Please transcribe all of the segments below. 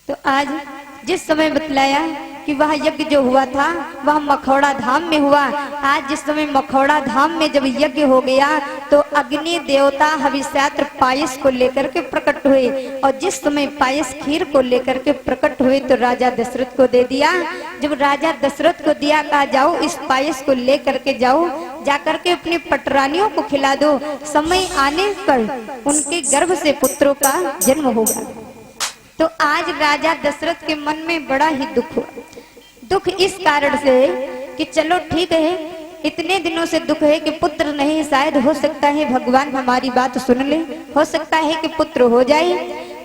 तो आज जिस समय बतलाया कि वह यज्ञ जो हुआ था वह मखौड़ा धाम में हुआ। आज जिस समय मखौड़ा धाम में जब यज्ञ हो गया तो अग्नि देवता हविष्यात्र पायस को लेकर के प्रकट हुए, और जिस समय पायस खीर को लेकर के प्रकट हुए तो राजा दशरथ को दे दिया। जब राजा दशरथ को दिया, कहा जाओ इस पायस को लेकर के जाओ, जाकर के अपनी पटरानियों को खिला दो, समय आने पर उनके गर्भ से पुत्रों का जन्म होगा। तो आज राजा दशरथ के मन में बड़ा ही दुख हुआ। दुख इस कारण से कि चलो ठीक है, इतने दिनों से दुख है कि पुत्र नहीं, शायद हो सकता है भगवान हमारी बात सुन ले, हो सकता है कि पुत्र हो जाए।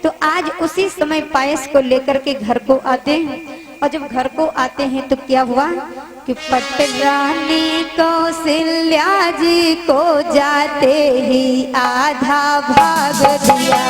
तो आज उसी समय पायस को लेकर के घर को आते हैं, और जब घर को आते हैं तो क्या हुआ कि पटरानी कौशल्या जी को जाते ही आधा भाग दिया।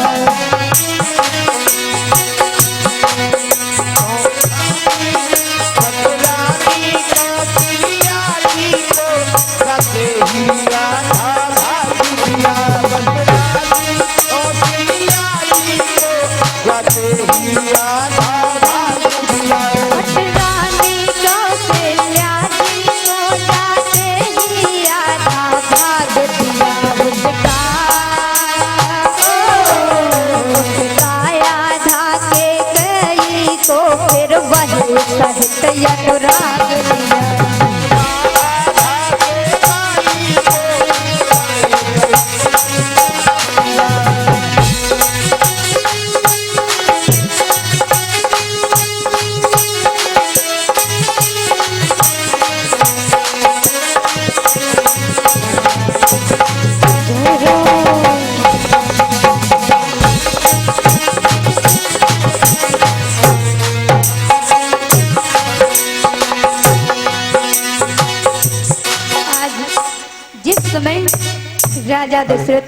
राजा दशरथ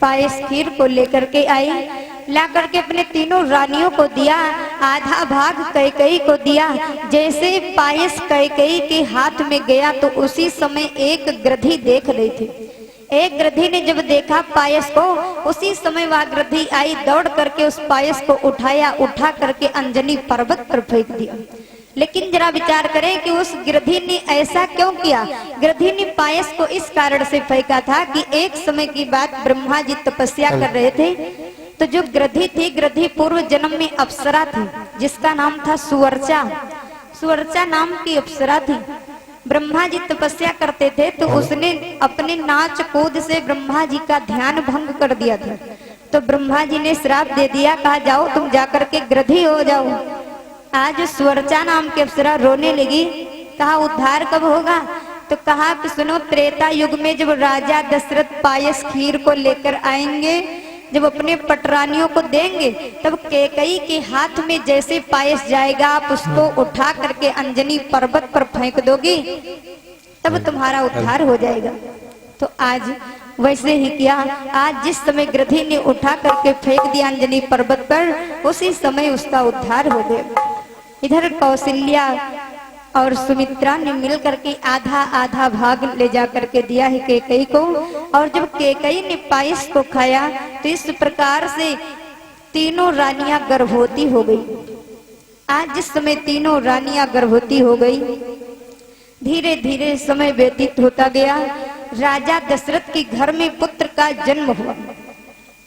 पायस खीर को लेकर के आई, ला करके अपने तीनों रानियों को दिया, आधा भाग कैकेयी को दिया। जैसे पायस कैकेयी के हाथ में गया तो उसी समय एक गृधी देख रही थी। एक गृधी ने जब देखा पायस को, उसी समय वह गृधी आई, दौड़ करके उस पायस को उठाया, उठा करके अंजनी पर्वत पर फेंक दिया। लेकिन जरा विचार करें कि उस गृधी ने ऐसा क्यों किया। गृधी ने पायस को इस कारण से फेंका था कि एक समय की बात ब्रह्मा जी तपस्या कर रहे थे, तो जो गृधी थी, गृधी पूर्व जन्म में अप्सरा थी, जिसका नाम था सुवर्चा। सुवर्चा नाम की अप्सरा थी। ब्रह्मा जी तपस्या करते थे तो उसने अपने नाच कूद से ब्रह्मा जी का ध्यान भंग कर दिया था। तो ब्रह्मा जी ने श्राप दे दिया, कहा जाओ तुम जाकर के गृधी हो जाओ। आज सुवर्चा नाम की अप्सरा रोने लगी, कहा उद्धार कब होगा। तो कहा कि सुनो, त्रेता युग में जब राजा दशरथ पायस खीर को लेकर आएंगे, जब अपने पटरानियों को देंगे, तब कैकेयी के हाथ में जैसे पायस जाएगा आप उसको उठा करके अंजनी पर्वत पर फेंक दोगी, तब तुम्हारा उद्धार हो जाएगा। तो आज वैसे ही किया। आज जिस समय गृधी ने उठा करके फेंक दिया अंजनी पर्वत पर, उसी समय उसका उद्धार हो गया। इधर कौशल्या और सुमित्रा ने मिल करके आधा आधा भाग ले जा करके दिया है कैकेयी को, और जब कैकेयी ने पायस को खाया तो इस प्रकार से तीनों रानियां गर्भवती हो गई। आज जिस समय तीनों रानियां गर्भवती हो गई, धीरे धीरे समय व्यतीत होता गया। राजा दशरथ के घर में पुत्र का जन्म हुआ,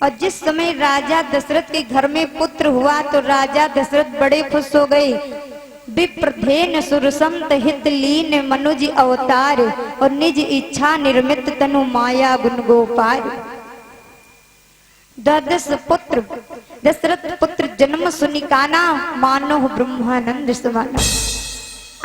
और जिस समय राजा दशरथ के घर में पुत्र हुआ तो राजा दशरथ बड़े खुश हो गए। विप्रधेन सुरसंत हित लीन मनुज अवतार, और निज इच्छा निर्मित तनु माया गुण गोपार। द्वादश पुत्र दशरथ पुत्र जन्म सुनिकाना, मानो ब्रह्मानंद समाना।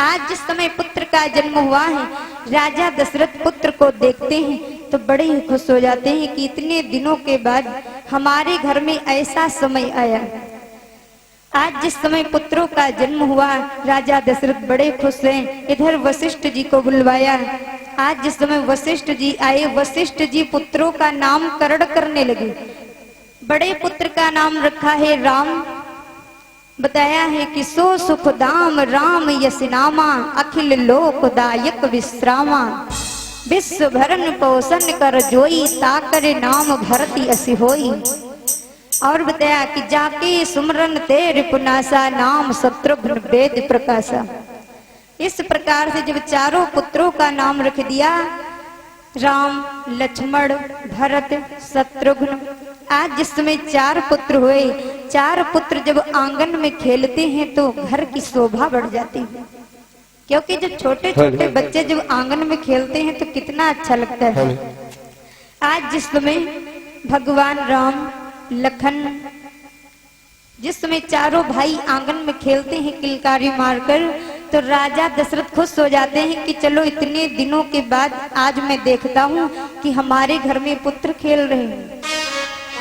आज जिस समय पुत्र का जन्म हुआ है, राजा दशरथ पुत्र को देखते हैं तो बड़े ही खुश हो जाते हैं कि इतने दिनों के बाद हमारे घर में ऐसा समय आया। आज जिस समय पुत्रों का जन्म हुआ, राजा दशरथ बड़े खुश हैं। इधर वशिष्ठ जी को बुलवाया। आज जिस समय वशिष्ठ जी आए, वशिष्ठ जी पुत्रों का नामकरण करने लगे। बड़े पुत्र का नाम रखा है राम। बताया है कि सो सुख दाम राम यस नामा, अखिल लोकदायक विश्रामा। विश्व भरण पोषण कर जोई, ताकर नाम भरती असि होई। और बताया कि जाके सुमरन तेरे पुनासा नाम शत्रुघ्न वेद प्रकाशा। इस प्रकार से जब चारों पुत्रों का नाम रख दिया, राम लक्ष्मण भरत शत्रुघ्न, आज जिस समय 4 पुत्र हुए, 4 पुत्र जब आंगन में खेलते हैं तो घर की शोभा बढ़ जाती है। क्योंकि जब छोटे छोटे बच्चे जब आंगन में खेलते हैं तो कितना अच्छा लगता है। आज जिस समय भगवान राम लखन, जिस समय चारों भाई आंगन में खेलते हैं किलकारी मारकर, तो राजा दशरथ खुश हो जाते हैं कि चलो इतने दिनों के बाद आज मैं देखता हूँ कि हमारे घर में पुत्र खेल रहे हैं।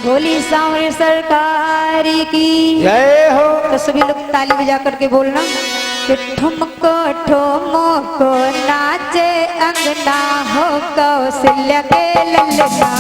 बोली सांवरे सरकार की जय हो। तो सभी लोग ताली बजा करके बोलना कि ठुमको ठुमको नाचे अंगना हो कौशल्या के ललना।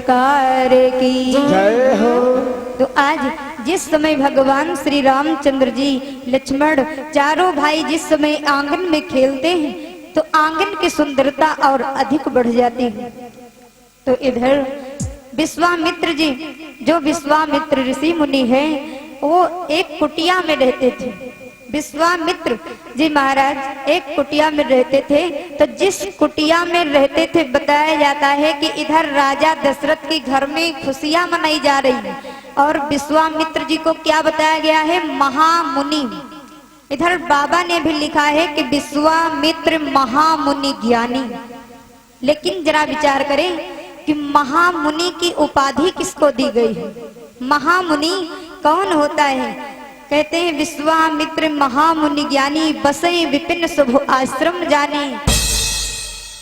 सरकार की जय हो। तो आज जिस समय भगवान श्री रामचंद्र जी लक्ष्मण चारों भाई जिस समय आंगन में खेलते हैं तो आंगन की सुंदरता और अधिक बढ़ जाती है। तो इधर विश्वामित्र जी, जो विश्वामित्र ऋषि मुनि हैं, वो एक कुटिया में रहते थे। विश्वामित्र जी महाराज एक कुटिया में रहते थे। तो जिस कुटिया में रहते थे बताया जाता है कि इधर राजा दशरथ के घर में खुशियां मनाई जा रही है और विश्वामित्र जी को क्या बताया गया है, महामुनि। इधर बाबा ने भी लिखा है कि विश्वामित्र महामुनि ज्ञानी। लेकिन जरा विचार करें कि महामुनि की उपाधि किसको दी गई है, महामुनि कौन होता है। कहते हैं विश्वामित्र महामुनि ज्ञानी बसे विपिन शुभ आश्रम जानी।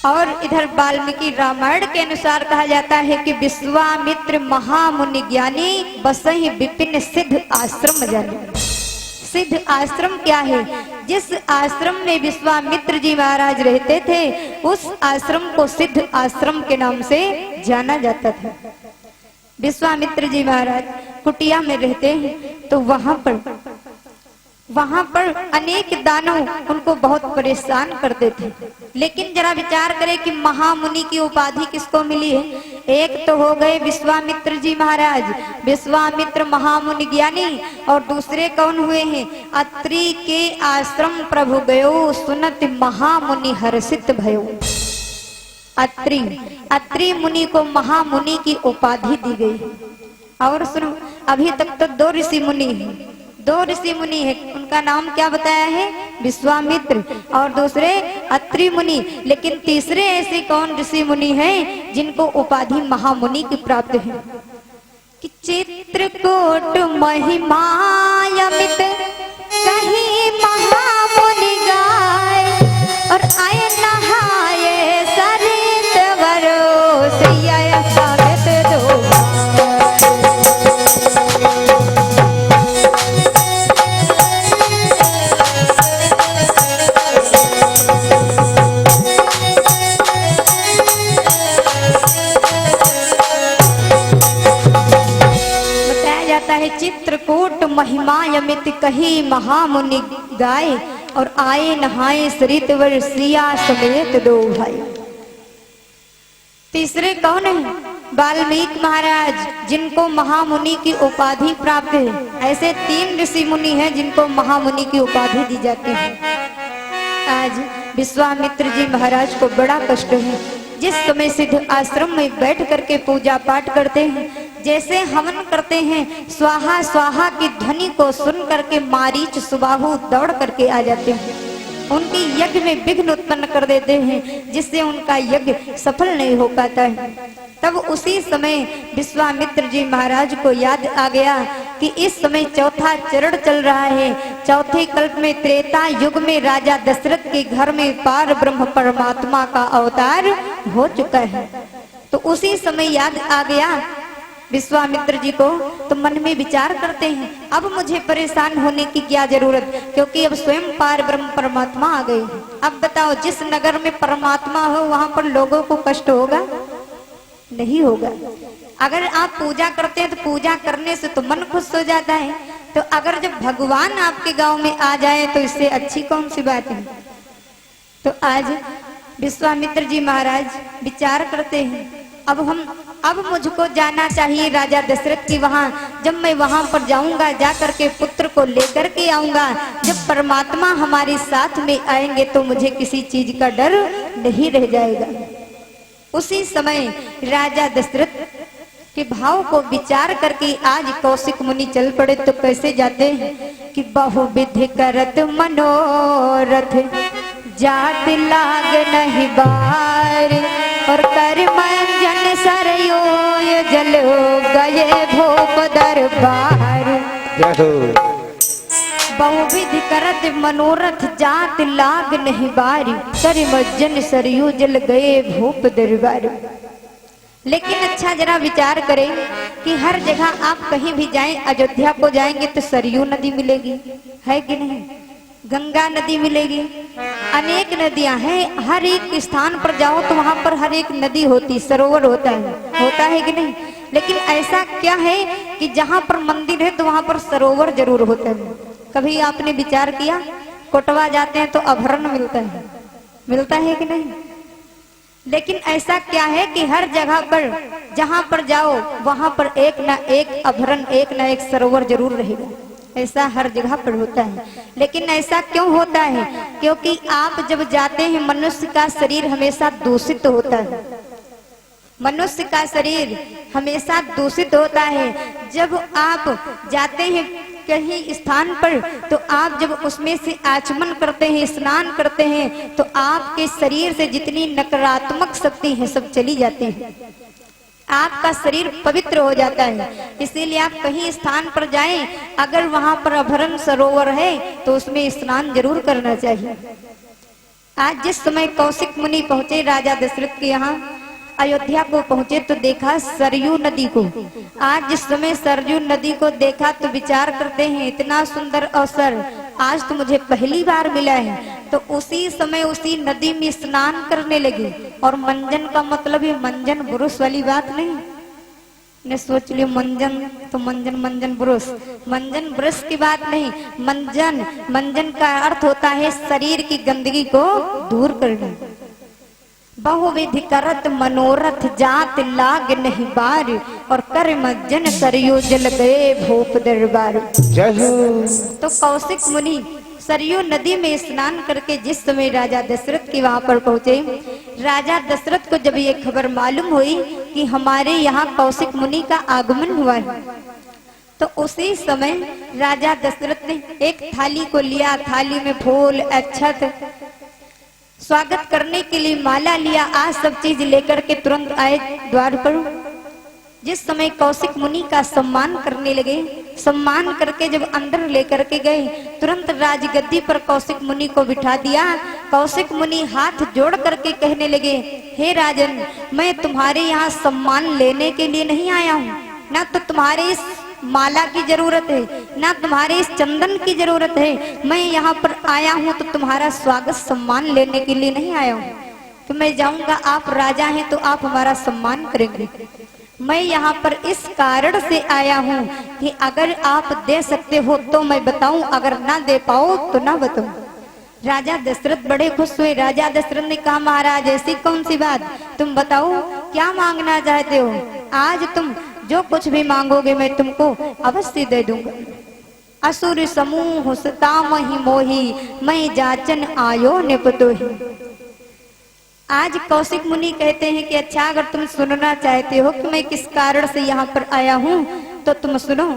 और इधर वाल्मीकि रामायण के अनुसार कहा जाता है कि विश्वामित्र महामुनि ज्ञानी बसे विपिन सिद्ध आश्रम जानी। सिद्ध आश्रम क्या है, जिस आश्रम में विश्वामित्र जी महाराज रहते थे उस आश्रम को सिद्ध आश्रम के नाम से जाना जाता था। विश्वामित्र जी महाराज कुटिया में रहते हैं तो वहां पर अनेक दानव उनको बहुत परेशान करते थे। लेकिन जरा विचार करें कि महामुनि की उपाधि किसको मिली है। एक तो हो गए विश्वामित्र जी महाराज, विश्वामित्र महामुनि ज्ञानी, और दूसरे कौन हुए हैं, अत्रि के आश्रम प्रभु गयो सुनत महामुनि हर्षित भयो। अत्रि मुनि को महामुनि की उपाधि दी गई। और सुनो, अभी तक तो दो ऋषि मुनि है, उनका नाम क्या बताया है, विश्वामित्र और दूसरे अत्रि मुनि। लेकिन तीसरे ऐसे कौन ऋषि मुनि हैं जिनको उपाधि महामुनि की प्राप्त है कि चित्रकूट महिमायमित कहीं महामुनि गाय और आए नहाए सरित वरो सिया स्वागत दो। चित्रकूट महिमायमित कही महामुनि गाय और आए नहाए सरित वर सिया समेत दो भाई। तीसरे कौन है, वाल्मीकि महाराज, जिनको महामुनि की उपाधि प्राप्त है। ऐसे तीन ऋषि मुनि हैं जिनको महामुनि की उपाधि दी जाती है। आज विश्वामित्र जी महाराज को बड़ा कष्ट है। जिस समय सिद्ध आश्रम में बैठ करके पूजा पाठ करते हैं, जैसे हवन करते हैं, स्वाहा स्वाहा की ध्वनि को सुन करके मारीच सुबाहु दौड़ करके आ जाते हैं, उनकी यज्ञ में विघ्न उत्पन्न कर देते हैं, जिससे उनका यज्ञ सफल नहीं हो पाता है। तब उसी समय विश्वामित्र जी महाराज को याद आ गया कि इस समय चौथा चरण चल रहा है। चौथे कल्प में त्रेता युग में राजा दशरथ के घर में पार ब्रह्म परमात्मा का अवतार हो चुका है। तो उसी समय याद आ गया विश्वामित्र जी को। तो मन में विचार करते हैं, अब मुझे परेशान होने की क्या जरूरत, क्योंकि अब स्वयं पार ब्रह्म परमात्मा आ गए। अब बताओ, जिस नगर में परमात्मा हो वहां पर लोगों को कष्ट होगा? नहीं होगा। अगर आप पूजा करते हैं तो पूजा करने से तो मन खुश हो जाता है। तो अगर जब भगवान आपके गांव में आ जाए तो इससे अच्छी कौन सी बात है। तो आज विश्वामित्र जी महाराज विचार करते हैं, अब मुझको जाना चाहिए राजा दशरथ की वहां। जब मैं वहां पर जाऊंगा, जा करके पुत्र को लेकर के आऊंगा। जब परमात्मा हमारे साथ में आएंगे तो मुझे किसी चीज का डर नहीं रह जाएगा। उसी समय राजा दशरथ के भाव को विचार करके आज कौशिक मुनि चल पड़े। तो कैसे जाते हैं कि बहुविधि करत मनोरथ जात लाग नहीं बार और कर मंजन सरयो जल गए भूप दरबार। बहुविधि करत मनोरथ जात लाग नहीं बारी कर मंजन सरयू जल गए भूप दरबार। लेकिन अच्छा जरा विचार करें कि हर जगह आप कहीं भी जाएं, अयोध्या को जाएंगे तो सरयू नदी मिलेगी, है कि नहीं? गंगा नदी मिलेगी, अनेक नदियां हैं, हर एक स्थान पर जाओ तो वहां पर हर एक नदी होती, सरोवर होता है कि नहीं? लेकिन ऐसा क्या है कि जहां पर मंदिर है तो वहां पर सरोवर जरूर होता है। कभी आपने विचार किया, कोटवा जाते हैं तो आभरण मिलता है कि नहीं? लेकिन ऐसा क्या है कि हर जगह पर जहां पर जाओ वहां पर एक ना एक आभरण, एक ना एक सरोवर जरूर रहेगा। ऐसा हर जगह पर होता है। लेकिन ऐसा क्यों होता है? क्योंकि आप जब जाते हैं, मनुष्य का शरीर हमेशा दूषित होता है। मनुष्य का शरीर हमेशा दूषित होता है। जब आप जाते हैं कहीं स्थान पर तो आप जब उसमें से आचमन करते हैं, स्नान करते हैं, तो आपके शरीर से जितनी नकारात्मक शक्ति है सब चली जाती है, आपका शरीर पवित्र हो जाता है। इसीलिए आप कहीं स्थान पर जाएं, अगर वहां पर आभरण सरोवर है तो उसमें स्नान जरूर करना चाहिए। आज जिस समय कौशिक मुनि पहुंचे राजा दशरथ के यहाँ, अयोध्या को पहुंचे तो देखा सरयू नदी को। आज जिस समय सरयू नदी को देखा तो विचार करते हैं, इतना सुंदर अवसर आज तो मुझे पहली बार मिला है। तो उसी समय उसी नदी में स्नान करने लगे। और मंजन का मतलब है मंजन बुरुष वाली बात नहीं। ने सोच लियो मंजन तो मंजन बुरुष की बात नहीं। मंजन का अर्थ होता है शरीर की गंदगी को दूर करना। बहुविधि करत मनोरथ जात लाग नहीं बार, और कर मज्जन सरयू जल गए भूप दरबार। तो कौशिक मुनि सरयू नदी में स्नान करके जिस समय राजा दशरथ के वहां पर पहुंचे, राजा दशरथ को जब ये खबर मालूम हुई कि हमारे यहाँ कौशिक मुनि का आगमन हुआ है, तो उसी समय राजा दशरथ ने एक थाली को लिया। थाली में फूल, अक्षत, स्वागत करने के लिए माला लिया। आज सब चीज लेकर के तुरंत आए द्वार पर। जिस समय कौशिक मुनि का सम्मान करने लगे, सम्मान करके जब अंदर लेकर के गए, तुरंत राजगद्दी पर कौशिक मुनि को बिठा दिया। कौशिक मुनि हाथ जोड़ करके कहने लगे, हे राजन, मैं तुम्हारे यहाँ सम्मान लेने के लिए नहीं आया हूँ, ना तो तुम्हारे इस माला की जरूरत है, ना तुम्हारे इस चंदन की जरूरत है। मैं यहाँ पर आया हूँ तो तुम्हारा स्वागत सम्मान लेने के लिए नहीं आया हूँ कि मैं जाऊंगा, आप राजा हैं तो आप हमारा सम्मान करेंगे। मैं यहाँ पर इस कारण से आया हूँ कि अगर आप दे सकते हो तो मैं बताऊं, अगर ना दे पाओ तो ना बताऊं। राजा दशरथ बड़े खुश हुए। राजा दशरथ ने कहा, महाराज ऐसी कौन सी बात, तुम बताओ क्या मांगना चाहते हो। आज तुम जो कुछ भी मांगोगे मैं तुमको अवश्य दे दूंगा। असुर समूह सतामहि मोहि, मैं जाचन आयो निपतोहि। आज कौशिक मुनि कहते हैं कि अच्छा, अगर तुम सुनना चाहते हो कि मैं किस कारण से यहाँ पर आया हूँ तो तुम सुनो।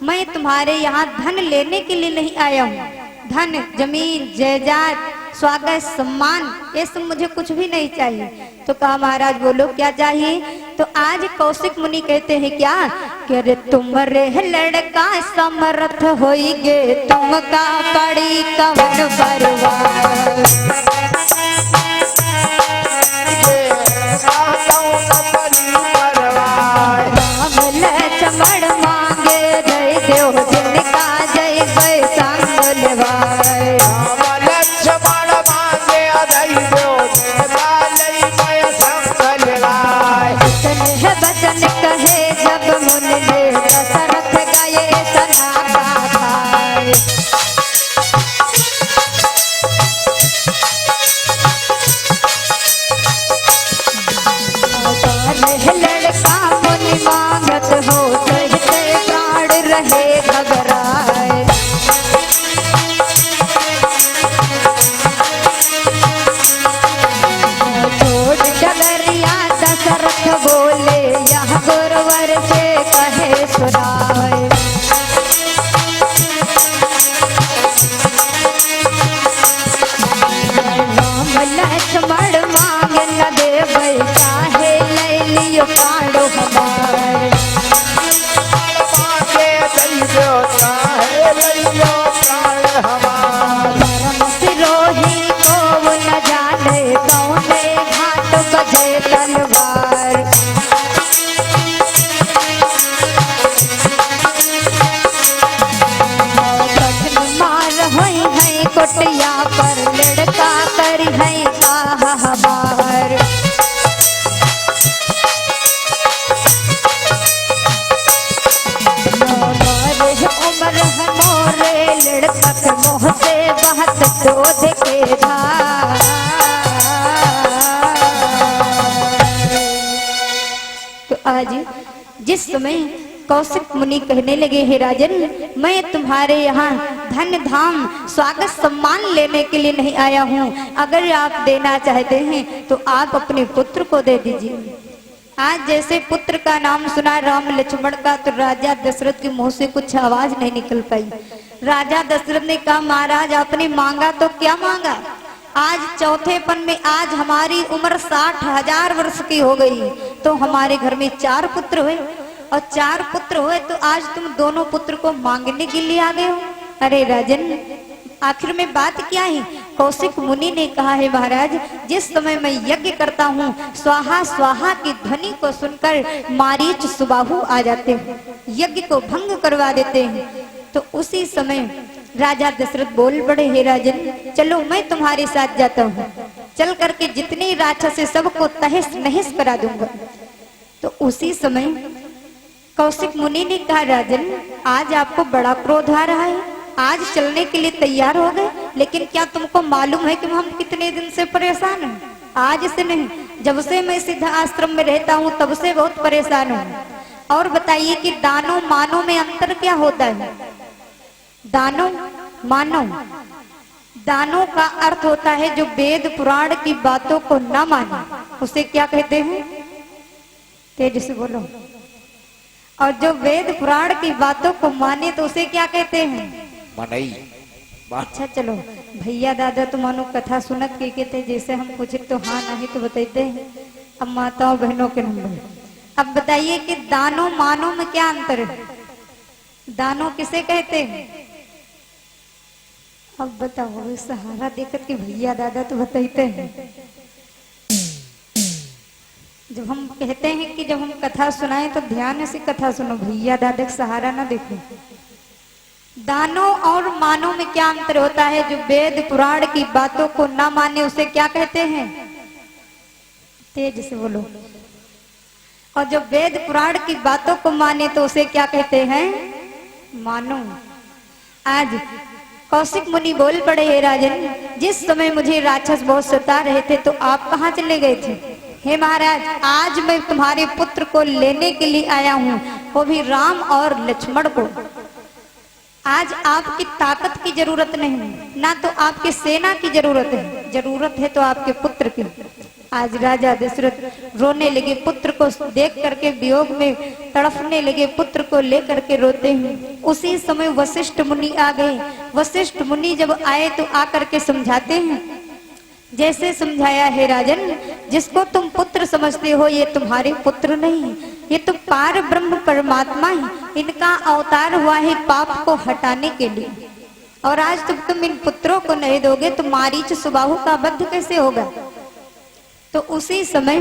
मैं तुम्हारे यहाँ धन लेने के लिए नहीं आया हूँ। धन, जमीन, जायदाद, स्वागत, सम्मान, ये सब मुझे कुछ भी नहीं चाहिए। तो कहा, महाराज बोलो क्या चाहिए। तो आज कौशिक मुनि कहते हैं क्या कि अरे तुम्हारे लड़का समर्थ होइगे, तुमका पड़ी कवन परवार। चमड़ मांगे जय देव जिनका जय सांगलवाय। बचन कहे जब मुन ने दशरथ गए सना का भाई। लड़का मुनि मांगत हो, सहते प्राण रहे घबराए। छोड़ डगरिया दशरथ बोले, यह गुरुवर से कहे सुनाए। राम लक्ष्मण मांग न देवै, चाहे ले लियो प्राण हमारे। परम सिरोही को न जाने, कौने घाट बजे तलवार। कठिन मार हुई है कुटिया पर, लड़का मोह से बहत दूध के धार। तो आज जिस समय कौशिक मुनि कहने लगे, हे राजन, मैं तुम्हारे यहाँ धन धाम स्वागत सम्मान लेने के लिए नहीं आया हूँ, अगर आप देना चाहते हैं तो आप अपने पुत्र को दे दीजिए। आज जैसे पुत्र का नाम सुना राम लक्ष्मण का, तो राजा दशरथ के मुंह से कुछ आवाज नहीं निकल पाई। राजा दशरथ ने कहा, महाराज आपने मांगा तो क्या मांगा? आज चौथेपन में आज हमारी उम्र 60,000 वर्ष की हो गई, तो हमारे घर में 4 पुत्र हुए, और 4 पुत्र हुए तो आज तुम दोनों पुत्र को मांगने के लिए आ गए हो। अरे राजन, आखिर में बात क्या है? कौशिक मुनि ने कहा है, महाराज, जिस समय मैं यज्ञ करता हूँ, स्वाहा स्वाहा की ध्वनि को सुनकर मारीच सुबाहु आ जाते हैं, यज्ञ को भंग करवा देते हैं। तो उसी समय राजा दशरथ बोल पड़े, हे राजन, चलो मैं तुम्हारे साथ जाता हूँ, चल करके जितने राक्षस है सबको तहस नहस करा दूंगा। तो उसी समय कौशिक मुनि ने कहा, राजन, आज आपको बड़ा क्रोध आ रहा है, आज चलने के लिए तैयार हो गए, लेकिन क्या तुमको मालूम है कि हम कितने दिन से परेशान हैं? आज से नहीं, जब से मैं सिद्ध आश्रम में रहता हूँ तब से बहुत परेशान हूँ। और बताइए कि दानों मानों में अंतर क्या होता है? दानों मानों, दानों का अर्थ होता है जो वेद पुराण की बातों को न माने, उसे क्या कहते हैं? तेज से बोलो। और जो वेद पुराण की बातों को माने तो उसे क्या कहते हैं? मनई। अच्छा चलो भैया दादा तो मानो कथा सुनत के कहते, जैसे हम पूछे तो हाँ नहीं तो बताते हैं। अब माताओं बहनों के नंबर, अब बताइए कि दानों मानों में क्या अंतर है? दानों किसे कहते हैं? अब बताओ, सहारा देकर के भैया दादा तो बताते हैं। जब हम कहते हैं कि जब हम कथा सुनाए तो ध्यान से कथा सुनो, भैया दादा का सहारा ना देखो। दानों और मानों में क्या अंतर होता है? जो वेद पुराण की बातों को ना माने उसे क्या कहते हैं? तेज से बोलो। और जो वेद पुराण की बातों को माने तो उसे क्या कहते हैं? मानो। आज कौशिक मुनि बोल पड़े, हे राजन, जिस समय मुझे राक्षस बहुत सता रहे थे तो आप कहाँ चले गए थे? हे महाराज, आज मैं तुम्हारे पुत्र को लेने के लिए आया हूँ, वो भी राम और लक्ष्मण को। आज आपकी ताकत की जरूरत नहीं, ना तो आपकी सेना की जरूरत है, जरूरत है तो आपके पुत्र की। आज राजा दशरथ रोने लगे, पुत्र को देख करके वियोग में तड़फने लगे, पुत्र को लेकर के रोते हैं। उसी समय वशिष्ठ मुनि आ गए। वशिष्ठ मुनि जब आए तो आकर के समझाते हैं, जैसे समझाया, है राजन, जिसको तुम पुत्र समझते हो ये तुम्हारे पुत्र नहीं, ये तो पार ब्रह्म परमात्मा है, इनका अवतार हुआ है पाप को हटाने के लिए। और आज तुम इन पुत्रों को नहीं दोगे तो मारीच सुबाहु का वध कैसे होगा? तो उसी समय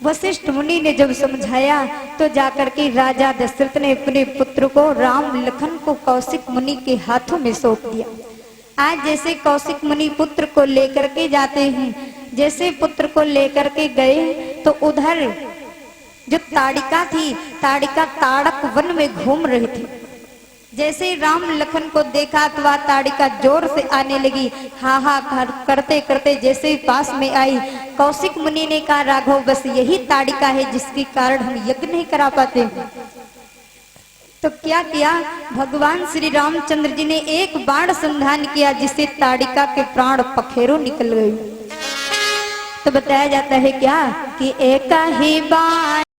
वशिष्ठ मुनि ने जब समझाया तो जाकर के राजा दशरथ ने अपने पुत्र को राम लखन को कौशिक मुनि के हाथों में सौंप दिया। आज जैसे कौशिक मुनि पुत्र को लेकर के जाते हैं, जैसे पुत्र को लेकर के गए तो उधर जो ताड़िका थी, ताड़िका ताड़क वन में घूम रही थी। जैसे राम लखन को देखा तो वह ताड़िका जोर से आने लगी, हाहाकार करते करते जैसे पास में आई, कौशिक मुनि ने कहा, राघव, बस यही ताड़िका है जिसके कारण हम यज्ञ नहीं करा पाते। तो क्या किया, भगवान श्री रामचंद्र जी ने एक बाण संधान किया जिससे ताड़िका के प्राण पखेरु निकल गए। तो बताया जाता है क्या कि एक ही बाण